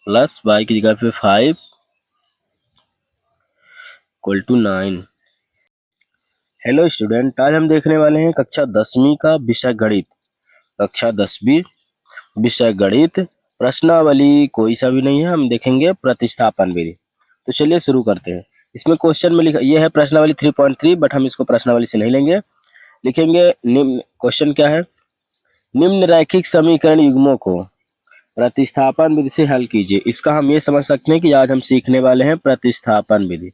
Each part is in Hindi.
प्लस बाई की जगह पे 5 इक्वल टू 9। हेलो स्टूडेंट, आज हम देखने वाले हैं कक्षा 10वीं का विषय गणित। कक्षा 10वीं विषय गणित प्रश्नावली कोई सा भी नहीं है, हम देखेंगे प्रतिस्थापन विधि। तो चलिए शुरू करते हैं। इसमें क्वेश्चन में लिखा ये है प्रश्नावली 3.3, बट हम इसको प्रश्नावली से नहीं लेंगे, लिखेंगे निम्न। क्वेश्चन क्या है? निम्न रैखिक समीकरण युग्मों को प्रतिस्थापन विधि से हल कीजिए। इसका हम ये समझ सकते हैं कि आज हम सीखने वाले हैं प्रतिस्थापन विधि।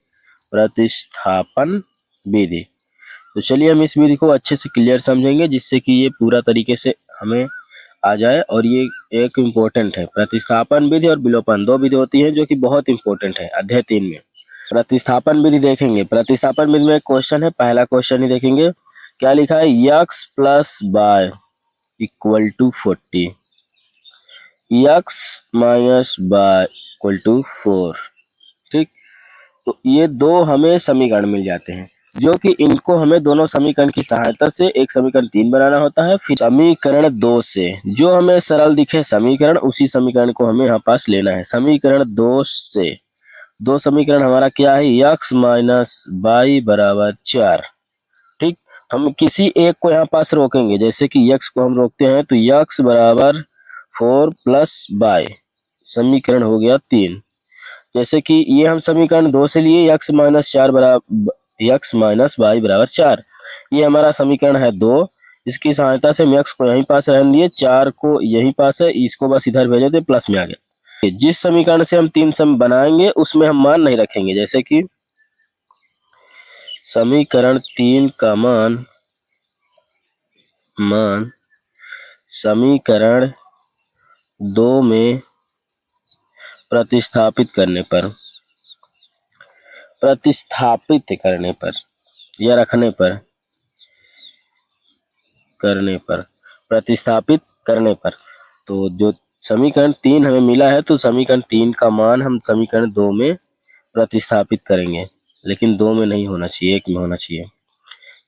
प्रतिस्थापन विधि, तो चलिए हम इस विधि को अच्छे से क्लियर समझेंगे, जिससे कि ये पूरा तरीके से हमें आ जाए। और ये एक इम्पोर्टेंट है, प्रतिस्थापन विधि और विलोपन दो विधि होती है जो कि बहुत इंपॉर्टेंट है अध्याय 3 में। प्रतिस्थापन विधि देखेंगे। प्रतिस्थापन विधि में एक क्वेश्चन है, पहला क्वेश्चन ही देखेंगे। क्या लिखा है? X plus y equal to 40, x minus y equal to 4। ठीक, तो ये दो हमें समीकरण मिल जाते हैं, जो कि इनको हमें दोनों समीकरण की सहायता से एक समीकरण 3 बनाना होता है। फिर समीकरण 2 से जो हमें सरल दिखे समीकरण, उसी समीकरण को हमें यहाँ पास लेना है। समीकरण 2 से दो समीकरण हमारा क्या है? यक्स माइनस बाई बराबर 4। ठीक, हम किसी एक को यहाँ पास रोकेंगे, जैसे कि यक्स को हम रोकते हैं, तो यक्स बराबर 4 प्लस बाई, समीकरण हो गया 3। जैसे कि ये हम समीकरण 2 से लिए, यक्स माइनस 4 बराबर यक्स माइनस वाई बराबर 4, ये हमारा समीकरण है 2। इसकी सहायता से हम यक्स को यहीं पास रहने दिए, 4 को यहीं पास है, इसको बस इधर भेजे तो प्लस में आ गया। जिस समीकरण से हम 3 सम बनाएंगे उसमें हम मान नहीं रखेंगे, जैसे कि समीकरण 3 का मान समीकरण 2 में प्रतिस्थापित करने पर या प्रतिस्थापित करने पर, तो जो समीकरण 3 हमें मिला है, तो समीकरण 3 का मान हम समीकरण 2 में प्रतिस्थापित करेंगे, लेकिन 2 में नहीं होना चाहिए, 1 में होना चाहिए।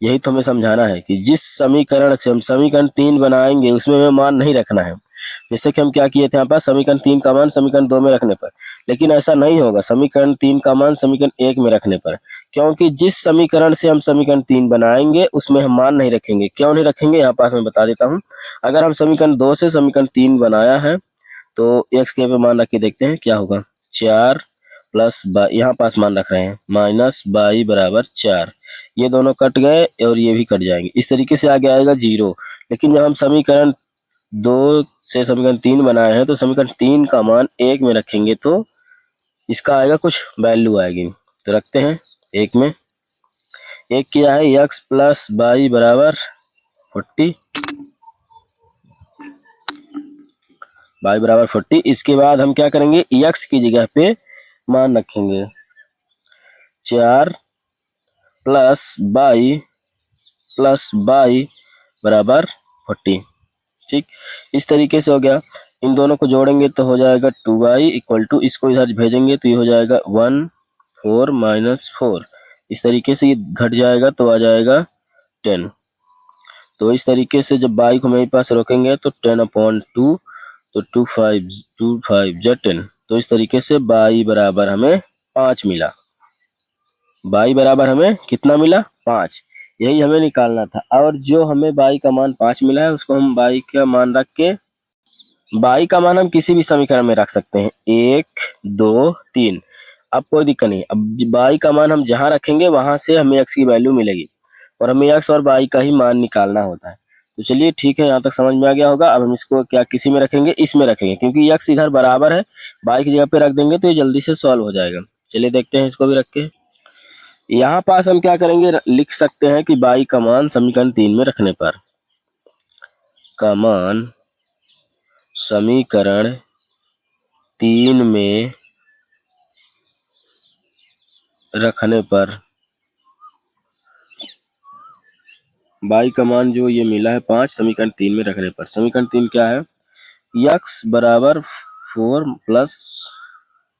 यही तो हमें समझाना है कि जिस समीकरण से हम समीकरण 3 बनाएंगे उसमें हमें मान नहीं रखना है। जैसे कि हम क्या किए थे यहाँ पर, समीकरण 3 का मान समीकरण 2 में रखने पर, लेकिन ऐसा नहीं होगा समीकरण 3 का मान समीकरण 1 में रखने पर, क्योंकि जिस समीकरण से हम समीकरण 3 बनाएंगे उसमें हम मान नहीं रखेंगे। क्यों नहीं रखेंगे, यहाँ पास मैं बता देता हूँ। अगर हम समीकरण 2 से समीकरण 3 बनाया है, तो एक्स के पे मान रख के देखते हैं क्या होगा। 4 प्लस बाई, यहाँ पास मान रख रहे हैं, माइनस बाई बराबर 4। ये दोनों कट गए और ये भी कट जाएंगे, इस तरीके से आगे आएगा 0। लेकिन जब हम समीकरण 2 से समीकरण 3 बनाए हैं, तो समीकरण 3 का मान 1 में रखेंगे तो इसका आएगा कुछ वैल्यू आएगी। तो रखते हैं 1 में। 1 क्या है? यक्स प्लस बाई बराबर 40, बाई बराबर 40। इसके बाद हम क्या करेंगे? यक्स की जगह पे मान रखेंगे 4 प्लस बाई बराबर 40। ठीक, इस तरीके से हो गया। इन दोनों को जोड़ेंगे तो हो जाएगा 2y इक्वल टू, इसको इधर भेजेंगे तो ये हो जाएगा 1 4 माइनस 4। इस तरीके से ये घट जाएगा तो आ जाएगा 10। तो इस तरीके से जब बाई को मेरे पास रोकेंगे तो 10/2, तो 2 5 जा 10। तो इस तरीके से बाई बराबर हमें 5 मिला। बाई बराबर हमें कितना मिला? 5। यही हमें निकालना था। और जो हमें बाई का मान 5 मिला है, उसको हम बाई का मान रख के, बाई का मान हम किसी भी समीकरण में रख सकते हैं, 1 2 3, अब कोई दिक्कत नहीं। अब बाई का मान हम जहाँ रखेंगे वहां से हमें एक्स की वैल्यू मिलेगी, और हमें एक्स और बाई का ही मान निकालना होता है। तो चलिए ठीक है, यहाँ तक समझ में आ गया होगा। अब हम इसको क्या किसी में रखेंगे? इसमें रखेंगे, क्योंकि एक्स इधर बराबर है, बाई की जगह पे रख देंगे तो ये जल्दी से सॉल्व हो जाएगा। चलिए देखते हैं इसको भी रख के। यहाँ पास हम क्या करेंगे? लिख सकते हैं कि बाई का मान समीकरण 3 में रखने पर, का मान समीकरण 3 में रखने पर, बाई का मान जो ये मिला है 5 समीकरण 3 में रखने पर, समीकरण 3 क्या है? यक्स बराबर 4 plus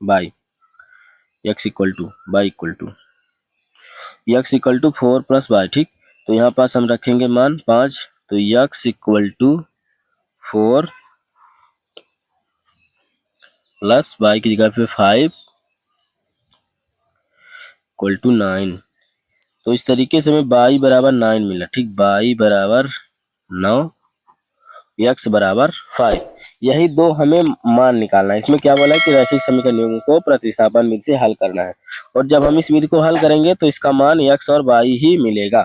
y, x equal to y equal to x equal to 4 plus y. ठीक, तो यहाँ पास हम रखेंगे मान 5, तो x equal to 4 plus y की जगह पे 5 इक्वल टू 9। तो इस तरीके से हमें बाई बराबर 9 मिला। ठीक, बाई बराबर 9, यक्स बराबर 5। यही दो हमें मान निकालना है। इसमें क्या बोला है कि रैखिक समीकरणों को प्रतिस्थापन विधि से हल करना है, और जब हम इस विधि को हल करेंगे तो इसका मान यक्स और बाई ही मिलेगा।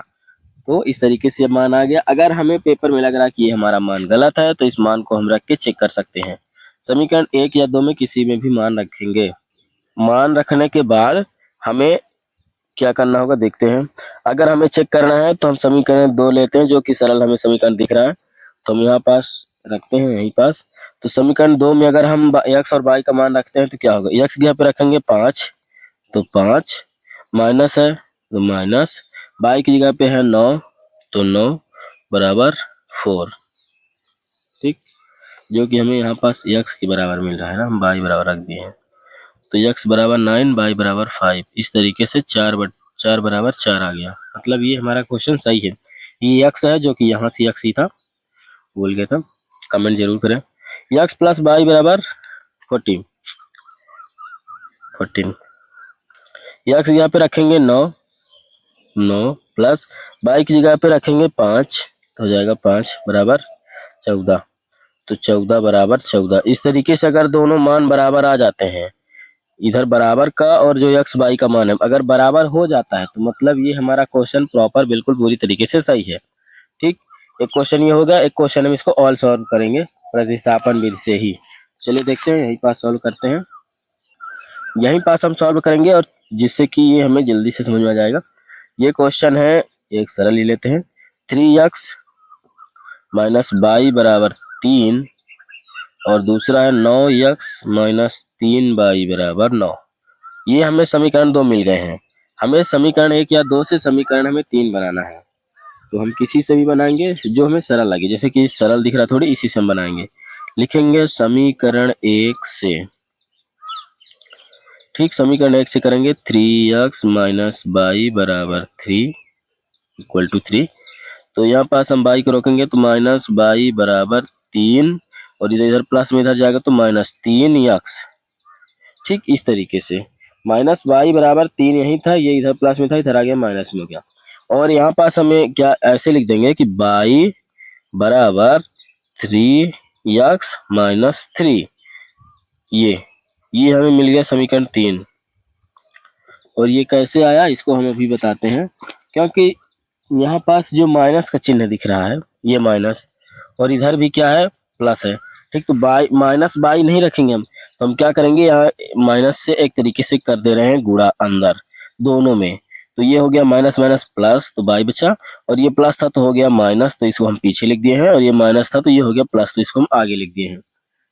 तो इस तरीके से मान आ गया। अगर हमें पेपर में लग रहा है कि ये हमारा मान गलत है तो इस मान को हम रख के चेक कर सकते हैं। समीकरण 1 या 2 में किसी में भी मान रखेंगे। मान रखने के बाद हमें क्या करना होगा देखते हैं। अगर हमें चेक करना है तो हम समीकरण 2 लेते हैं, जो कि सरल हमें समीकरण दिख रहा है, तो हम यहाँ पास रखते हैं, यहीं पास। तो समीकरण 2 में अगर हम एक्स और वाई का मान रखते हैं तो क्या होगा, एक्स की यहाँ पे रखेंगे 5, तो 5 माइनस है तो माइनस, वाई की जगह पे है 9, तो 9 बराबर 4। ठीक, जो कि हमें यहाँ पास एक्स के बराबर मिल रहा है ना, हम वाई बराबर रख दिए हैं। तो एक्स बराबर 9, वाई बराबर 5। इस तरीके से 4 बराबर 4 आ गया। मतलब ये हमारा क्वेश्चन सही है। ये एक्स है, जो कि यहाँ से एक्स ही था, भूल गया था, कमेंट जरूर करें। एक्स प्लस वाई बराबर 14। एक्स यहाँ पे रखेंगे 9 प्लस वाई की जगह पे रखेंगे 5, तो हो जाएगा 5 बराबर 14। तो 14 बराबर 14। इस तरीके से अगर दोनों मान बराबर आ जाते हैं, इधर बराबर का और जो एक्स वाई का मान है अगर बराबर हो जाता है, तो मतलब ये हमारा क्वेश्चन प्रॉपर बिल्कुल पूरी तरीके से सही है। ठीक, एक क्वेश्चन ये होगा, एक क्वेश्चन हम इसको ऑल सॉल्व करेंगे प्रतिस्थापन विधि से ही। चलिए देखते हैं, यहीं पास सॉल्व करते हैं। यहीं पास हम सॉल्व करेंगे, और जिससे कि ये हमें जल्दी से समझ में आ जाएगा। ये क्वेश्चन है, एक सरल ले लेते हैं। 3x माइनस वाई बराबर 3, और दूसरा है 9x माइनस 3y बराबर 9। ये हमें समीकरण 2 मिल गए हैं। हमें समीकरण 1 या 2 से समीकरण हमें 3 बनाना है। तो हम किसी से भी बनाएंगे जो हमें सरल लगे, जैसे कि सरल दिख रहा थोड़ी, इसी से हम बनाएंगे। लिखेंगे समीकरण 1 से। ठीक, समीकरण 1 से करेंगे 3x माइनस वाई बराबर 3 इक्वल टू 3। तो यहाँ पास हम वाई को रोकेंगे तो माइनस वाई बराबर 3, और इधर इधर प्लस में इधर जाएगा तो माइनस 3x। ठीक, इस तरीके से माइनस वाई बराबर 3 यही था, ये इधर प्लस में था, इधर आ गया माइनस में हो गया। और यहाँ पास हमें क्या ऐसे लिख देंगे कि वाई बराबर 3x माइनस 3। ये हमें मिल गया समीकरण 3। और ये कैसे आया इसको हम अभी बताते हैं, क्योंकि यहाँ पास जो माइनस का चिन्ह दिख रहा है, ये माइनस, और इधर भी क्या है, प्लस है। ठीक, तो बाई माइनस बाई नहीं रखेंगे हम, तो हम क्या करेंगे, यहाँ माइनस से एक तरीके से कर दे रहे हैं गुणा अंदर दोनों में। तो ये हो गया माइनस माइनस प्लस, तो बाई बचा, और ये प्लस था तो हो गया माइनस, तो इसको हम पीछे लिख दिए हैं, और ये माइनस था तो ये हो गया प्लस, तो इसको हम आगे लिख दिए हैं।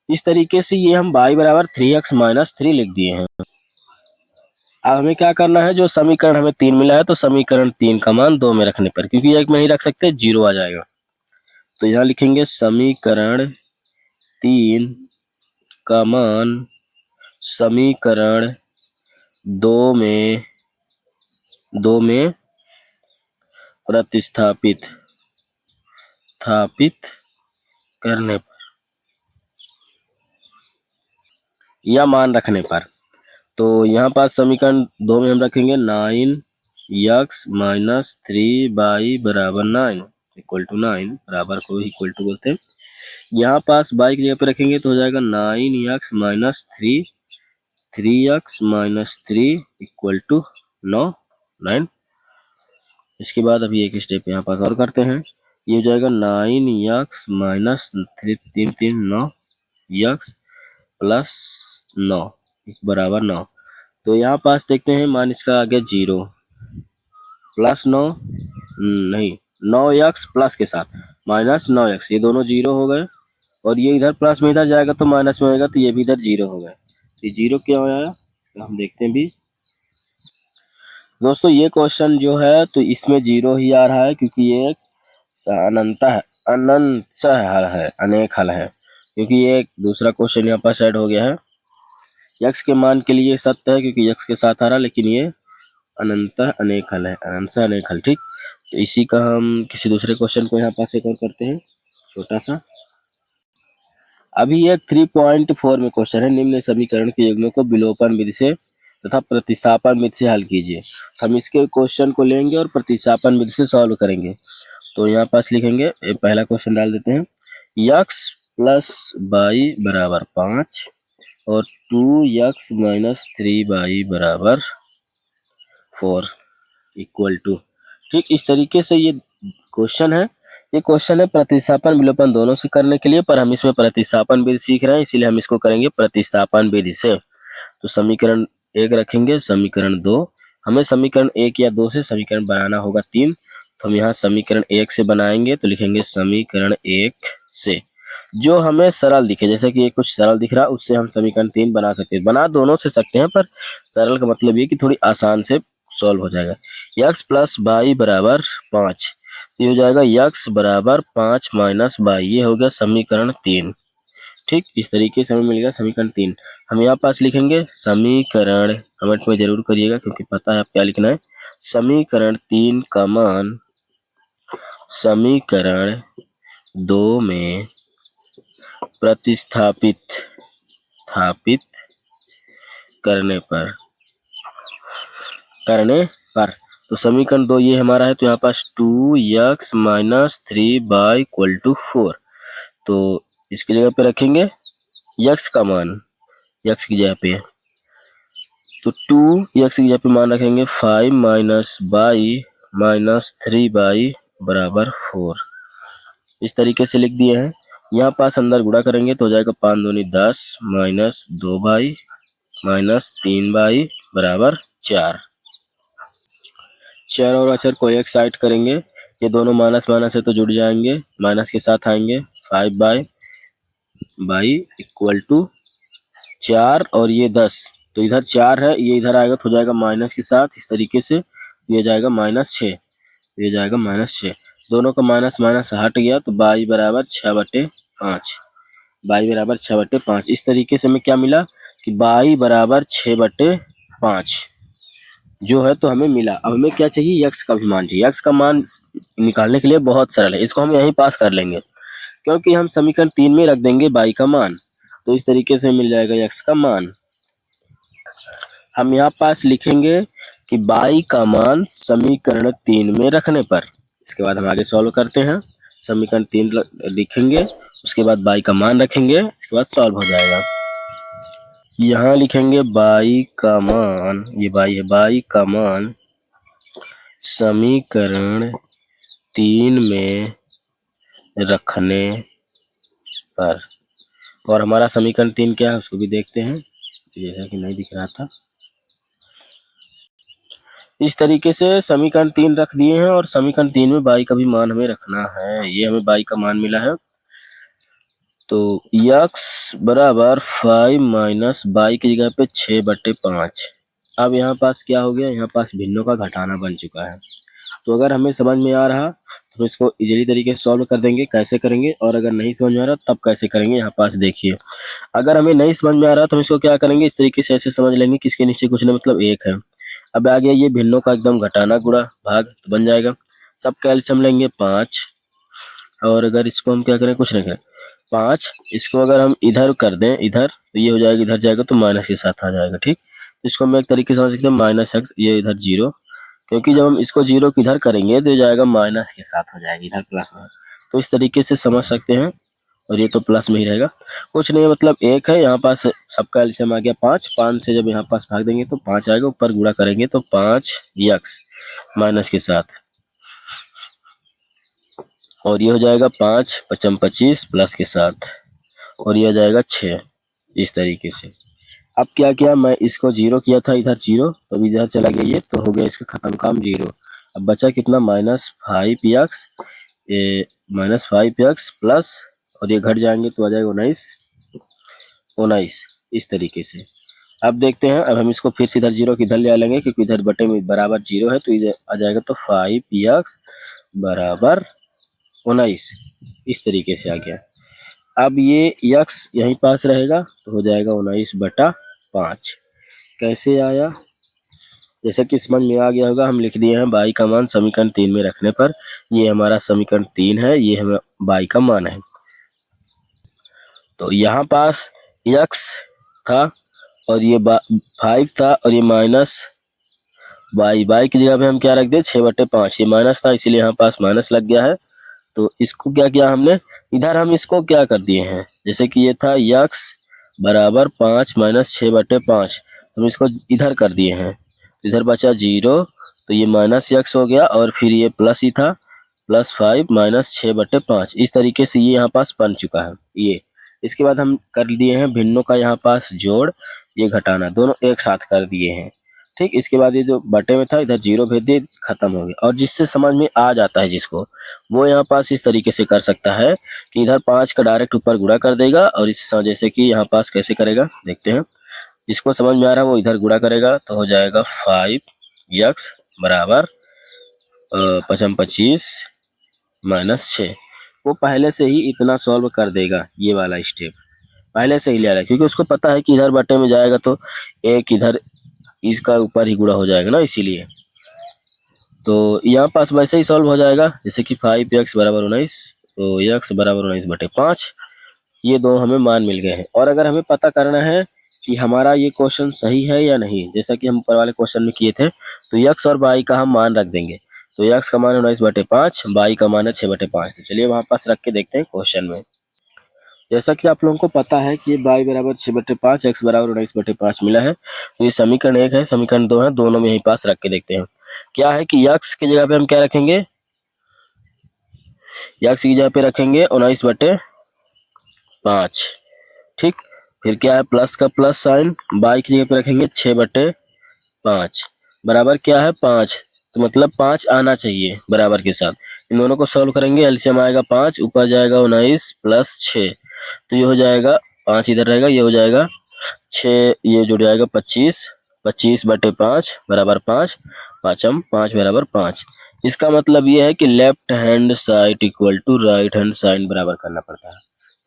इस तरीके से ये हम बाई बराबर 3x माइनस 3 लिख दिए हैं। अब हमें क्या करना है, जो समीकरण हमें 3 मिला है, तो समीकरण 3 का मान 2 में रखने पर, क्योंकि एक में नहीं रख सकते, 0 आ जाएगा। तो यहाँ लिखेंगे समीकरण 3 का मान समीकरण 2 में प्रतिस्थापित करने पर या मान रखने पर। तो यहाँ पास समीकरण 2 में हम रखेंगे 9x माइनस 3y बराबर 9 इक्वल टू 9, बराबर को इक्वल टू बोलते हैं। यहाँ पास बाई की जगह पे रखेंगे तो हो जाएगा 9x minus 3x minus 3 equal to 9। इसके बाद अभी एक स्टेप यहाँ पास और करते हैं। ये हो जाएगा 9x माइनस 3 3 3 9x प्लस 9 बराबर 9। तो यहाँ पास देखते हैं, मान इसका आ गया 0 प्लस 9, नहीं 9x प्लस के साथ माइनस 9x, ये दोनों 0 हो गए, और ये इधर प्लस में इधर जाएगा तो माइनस में होएगा, तो ये भी इधर 0 हो गए। तो ये 0 क्या हो आया, तो हम देखते हैं भी। दोस्तों ये क्वेश्चन जो है तो इसमें 0 ही आ रहा है, क्योंकि ये एक अनंत हल है, अनेक हल है, क्योंकि ये एक दूसरा क्वेश्चन यहाँ पर ऐड हो गया है। x के मान के लिए सत्य है, क्योंकि x के साथ आ रहा, लेकिन ये अनंत अनेक हल है, अनंत अनेक हल। ठीक, तो इसी का हम किसी दूसरे क्वेश्चन को यहाँ पास एक और करते हैं, छोटा सा। अभी एक 3.4 में क्वेश्चन है, निम्न समीकरण के युग्मों को विलोपन विधि से तथा प्रतिस्थापन विधि से हल कीजिए। हम इसके क्वेश्चन को लेंगे और प्रतिस्थापन विधि से सॉल्व करेंगे। तो यहाँ पास लिखेंगे, पहला क्वेश्चन डाल देते हैं, x प्लस वाई बराबर 5 और 2x माइनस 3y बराबर 4 इक्वल टू। ठीक, इस तरीके से ये क्वेश्चन है। ये क्वेश्चन है प्रतिस्थापन विलोपन दोनों से करने के लिए, पर हम इसमें प्रतिस्थापन विधि सीख रहे हैं, इसीलिए हम इसको करेंगे प्रतिस्थापन विधि से। तो समीकरण 1 रखेंगे, समीकरण 2, हमें समीकरण 1 या 2 से समीकरण बनाना होगा 3, तो हम यहाँ समीकरण 1 से बनाएंगे। तो लिखेंगे समीकरण 1 से जो हमें सरल दिखे, जैसे कि ये कुछ सरल दिख रहा है, उससे हम समीकरण 3 बना सकते हैं। बना दोनों से सकते हैं, पर सरल का मतलब ये कि थोड़ी आसान से सॉल्व हो जाएगा। x प्लस वाई बराबर 5, ये हो जाएगा x बराबर 5 माइनस वाई, ये हो गया समीकरण 3। ठीक, इस तरीके से हमें मिल गया समीकरण 3। हम यहाँ पास लिखेंगे समीकरण, कमेंट में जरूर करिएगा क्योंकि पता है आप क्या लिखना है। समीकरण 3 का मान समीकरण 2 में प्रतिस्थापित करने पर तो समीकरण 2 ये हमारा है, तो यहाँ पास 2x minus 3y equal to 4। तो इसकी जगह पे रखेंगे x का मान, x की जगह पे, तो 2x की जगह पे मान रखेंगे 5 माइनस y माइनस 3y बराबर 4। इस तरीके से लिख दिए हैं। यहाँ पास अंदर गुणा करेंगे तो हो जाएगा 5 दूनी 10 माइनस 2y माइनस 3y बराबर 4। चार और अक्षर को एक साइड करेंगे, ये दोनों माइनस माइनस है तो जुड़ जाएंगे, माइनस के साथ आएंगे 5y इक्वल टू 4 और ये 10, तो इधर 4 है, ये इधर आएगा तो हो जाएगा माइनस के साथ, इस तरीके से ये जाएगा -6, ये जाएगा -6। दोनों का माइनस माइनस हट गया तो y बराबर 6/5, y बराबर 6/5। इस तरीके से हमें क्या मिला कि y बराबर 6/5 जो है तो हमें मिला। अब हमें क्या चाहिए, x का भी मान चाहिए। x का मान निकालने के लिए बहुत सरल है, इसको हम यहीं पास कर लेंगे क्योंकि हम समीकरण 3 में रख देंगे y का मान, तो इस तरीके से मिल जाएगा x का मान। हम यहाँ पास लिखेंगे कि y का मान समीकरण 3 में रखने पर, इसके बाद हम आगे सॉल्व करते हैं। समीकरण 3 लिखेंगे, उसके बाद y का मान रखेंगे, इसके बाद सॉल्व हो जाएगा। यहाँ लिखेंगे y का मान, ये y है, y का मान समीकरण 3 में रखने पर, और हमारा समीकरण 3 क्या है उसको भी देखते हैं, जैसा कि नहीं दिख रहा था। इस तरीके से समीकरण 3 रख दिए हैं और समीकरण 3 में y का भी मान हमें रखना है। ये हमें y का मान मिला है, तो x बराबर 5 माइनस y की जगह पे 6/5। अब यहाँ पास क्या हो गया, यहाँ पास भिन्नों का घटाना बन चुका है। तो अगर हमें समझ में आ रहा तो इसको इजीली तरीके से सॉल्व कर देंगे। कैसे करेंगे, और अगर नहीं समझ में आ रहा तब कैसे करेंगे, यहाँ पास देखिए। अगर हमें नहीं समझ में आ रहा तो हम इसको क्या करेंगे, इस तरीके से ऐसे समझ लेंगे कि इसके नीचे कुछ नहीं मतलब 1 है। अब आ गया ये भिन्नों का एकदम घटाना गुणा भाग, तो बन जाएगा सब का एलसीएम लेंगे 5, और अगर इसको हम क्या करें, कुछ नहीं करें 5, इसको अगर हम इधर कर दें, इधर तो ये हो जाएगा, इधर जाएगा तो माइनस के साथ आ जाएगा। ठीक, इसको हम एक तरीके से समझ सकते हैं -x, ये इधर 0, क्योंकि जब हम इसको 0 किधर करेंगे तो जाएगा माइनस के साथ हो जाएगी, इधर प्लस में। तो इस तरीके से समझ सकते हैं, और ये तो प्लस में ही रहेगा, कुछ नहीं मतलब 1 है। यहाँ पास सबका एलसीएम आ गया 5, 5 से जब यहाँ पास भाग देंगे तो 5 आएगा, ऊपर गुणा करेंगे तो 5x माइनस के साथ, और ये हो जाएगा 5 × 25 प्लस के साथ, और ये हो जाएगा 6। इस तरीके से अब क्या किया, मैं इसको 0 किया था, इधर 0, तो इधर चला गया ये, तो हो गया इसका खत्म काम 0। अब बचा कितना, -5x, ये -5x प्लस, और ये घट जाएंगे तो आ जाएगा 19। इस तरीके से अब देखते हैं। अब हम इसको फिर से इधर 0 की इधर ले आ लेंगे, क्योंकि इधर बटे में बराबर 0 है, तो इधर आ जाएगा तो 5x बराबर 19। इस तरीके से आ गया। अब ये x यहीं पास रहेगा तो हो जाएगा 19/5। कैसे आया, जैसा कि समझ में आ गया होगा, हम लिख दिए हैं y का मान समीकरण 3 में रखने पर। ये हमारा समीकरण 3 है, ये हमें y का मान है। तो यहाँ पास x था और ये 5 था और ये माइनस y की जगह पे हम क्या रख दिए 6/5। ये माइनस था इसीलिए यहाँ पास माइनस लग गया है। तो इसको क्या किया हमने, इधर हम इसको क्या कर दिए हैं, जैसे कि ये था x बराबर 5 माइनस 6/5, हम इसको इधर कर दिए हैं। इधर बचा 0, तो ये माइनस x हो गया और फिर ये प्लस ही था, +5 माइनस 6/5। इस तरीके से ये यहाँ पास बन चुका है ये। इसके बाद हम कर दिए हैं भिन्नों का यहाँ पास जोड़, ये घटाना, दोनों एक साथ कर दिए हैं। ठीक, इसके बाद ये जो बटे में था इधर 0 भेज दिए, खत्म हो गया। और जिससे समझ में आ जाता है जिसको, वो यहाँ पास इस तरीके से कर सकता है कि इधर 5 का डायरेक्ट ऊपर गुणा कर देगा और इस जैसे कि यहाँ पास कैसे करेगा देखते हैं। जिसको समझ में आ रहा है वो इधर गुणा करेगा तो हो जाएगा 5x बराबर 25 माइनस 6। वो पहले से ही इतना सॉल्व कर देगा, ये वाला स्टेप पहले से ही ले रहा है क्योंकि उसको पता है कि इधर बटे में जाएगा तो एक इधर इसका ऊपर ही गुणा हो जाएगा ना, इसीलिए। तो यहाँ पास वैसे ही सॉल्व हो जाएगा जैसे कि 5x बराबर 19, तो x बराबर 19/5। ये दो हमें मान मिल गए हैं। और अगर हमें पता करना है कि हमारा ये क्वेश्चन सही है या नहीं, जैसा कि हम ऊपर वाले क्वेश्चन में किए थे, तो x और y का हम मान रख देंगे। तो x का मान है 19/5, y का मान है 6/5। तो चलिए वहाँ पास रख के देखते हैं क्वेश्चन में। जैसा कि आप लोगों को पता है कि y बराबर 6/5, x बराबर 19/5 मिला है, तो ये समीकरण 1 है, समीकरण 2 है, दोनों में यहीं पास रख के देखते हैं। क्या है कि x की जगह पे हम क्या रखेंगे, x की जगह पे रखेंगे 19/5। ठीक, फिर क्या है प्लस का प्लस साइन, y की जगह पे रखेंगे 6/5 बराबर क्या है 5। तो मतलब 5 आना चाहिए बराबर के साथ। इन दोनों को सॉल्व करेंगे, एलसीएम आएगा 5, ऊपर जाएगा 19 + 6, तो ये हो जाएगा 5 इधर रहेगा, ये हो जाएगा 6, ये जुड़ जाएगा 25, 25/5 बराबर 5, 5 बराबर 5। इसका मतलब ये है कि left hand side equal to right hand sign बराबर करना पड़ता है,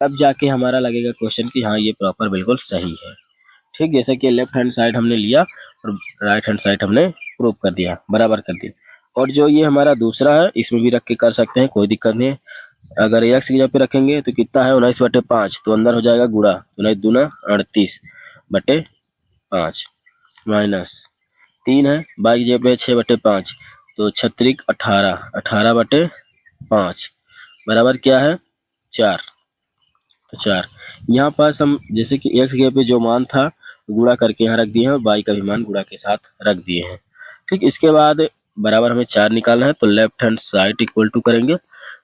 तब जाके हमारा लगेगा क्वेश्चन कि हाँ ये प्रॉपर बिल्कुल सही है। ठीक, जैसे कि लेफ्ट हैंड साइड हमने लिया और राइट हैंड साइड हमने प्रूव कर दिया, बराबर कर दिया। और जो ये हमारा दूसरा है इसमें भी रख के कर सकते हैं, कोई दिक्कत नहीं है। अगर x की जगह पे रखेंगे तो कितना है 19/5, तो अंदर हो जाएगा गुणा, 19 दूना 38/5 माइनस 3 है, y की जगह पे 6/5, तो 36 18, 18/5 बराबर क्या है 4। तो 4 यहाँ पास हम जैसे कि x की जगह पे जो मान था गुणा करके यहाँ रख दिए हैं और y का भी मान गुणा के साथ रख दिए हैं। ठीक, इसके बाद बराबर हमें 4 निकालना है, तो left hand side equal to करेंगे,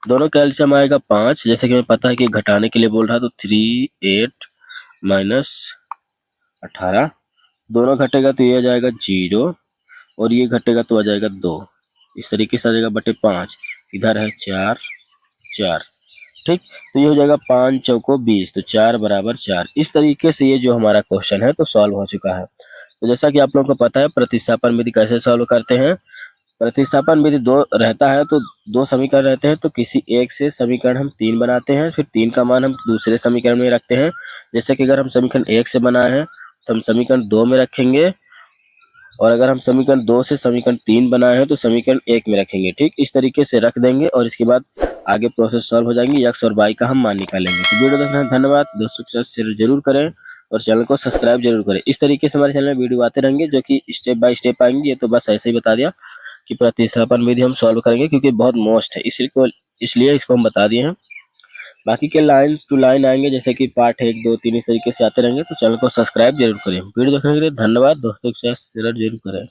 दोनों का एलसीएम आएगा 5। जैसे कि हमें पता है कि घटाने के लिए बोल रहा है, तो 3 8 - 18, दोनों घटेगा तो ये आ जाएगा 0 और ये घटेगा तो आ जाएगा 2। इस तरीके से आ जाएगा /5, इधर है 4 4। ठीक, तो ये हो जाएगा 5 चौको 20, तो 4 बराबर 4। इस तरीके से ये जो हमारा क्वेश्चन है तो सॉल्व हो चुका है। तो जैसा कि आप लोगों को पता है प्रतिस्थापन विधि कैसे सॉल्व करते हैं। प्रतिस्थापन विधि दो रहता है, तो दो समीकरण रहते हैं, तो किसी एक से समीकरण हम 3 बनाते हैं, फिर 3 का मान हम दूसरे समीकरण में रखते हैं। जैसे कि अगर हम समीकरण 1 से बनाए हैं तो हम समीकरण 2 में रखेंगे, और अगर हम समीकरण 2 से समीकरण 3 बनाए हैं तो समीकरण 1 में रखेंगे। ठीक, इस तरीके से रख देंगे और इसके बाद आगे प्रोसेस सॉल्व हो जाएंगी, x और y का हम मान निकालेंगे। तो वीडियो देखने का धन्यवाद दोस्तों, के साथ शेयर जरूर करें और चैनल को सब्सक्राइब जरूर करें। इस तरीके से हमारे चैनल में वीडियो आते रहेंगे जो कि स्टेप बाय स्टेप आएंगे। ये तो बस ऐसे ही बता दिया कि प्रतिस्थापन विधि हम सॉल्व करेंगे क्योंकि बहुत मोस्ट है, इसलिए इसको हम बता दिए हैं। बाकी के लाइन टू लाइन आएंगे जैसे कि पार्ट 1 2 3 इस तरीके से आते रहेंगे। तो चैनल को सब्सक्राइब जरूर करें। वीडियो देखने के लिए धन्यवाद दोस्तों, के साथ शेयर जरूर करें।